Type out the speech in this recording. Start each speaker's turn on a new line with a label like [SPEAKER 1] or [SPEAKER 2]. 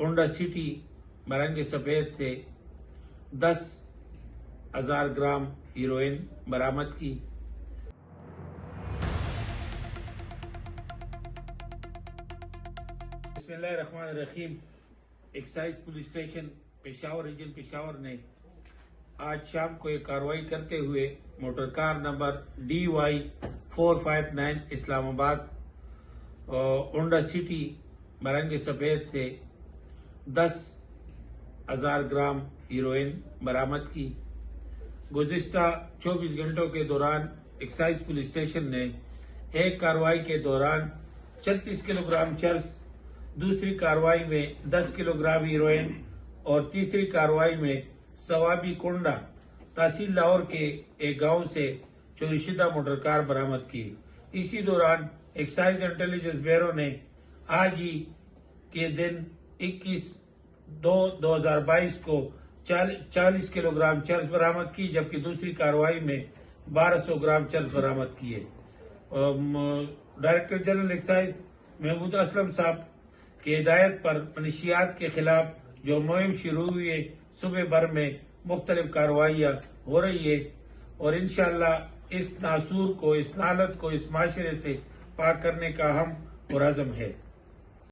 [SPEAKER 1] Honda city برنگ سفید سے 10,000 gram heroine برآمد کی۔ بسم اللہ الرحمن الرحیم۔ Excise police station Peshawar region Peshawar نے آج شام کو ایک کارروائی کرتے ہوئے موٹر کار نمبر DY 459 اسلام آباد ہونڈا سٹی برنگ سفید سے 10,000 گرام ہیروئن برآمد کی۔ گزشتہ 24 گھنٹوں کے دوران ایکسائز پولیس اسٹیشن نے ایک کارروائی کے دوران 36 کلو گرام چرس، دوسری کارروائی میں 10 کلو گرام ہیروئن اور تیسری کارروائی میں ثوابی کنڈا تحصیل لاہور کے ایک گاؤں سے چوری شدہ موٹر کار برآمد کی۔ اسی دوران ایکسائز انٹیلیجنس بیورو نے آج ہی کے دن 21/2/2022 کو 40 کلو گرام چرس برآمد کی، جبکہ دوسری کارروائی میں 1200 گرام چرس برآمد کیے۔ Director general excise Mahmood Aslam صاحب کی ہدایت پر منشیات کے خلاف جو مہم شروع ہوئی ہے، صوبے بھر میں مختلف کارروائیاں ہو رہی ہے اور انشاءاللہ اس ناسور کو، اس لعنت کو اس معاشرے سے پاک کرنے کا ہم پرعزم ہے۔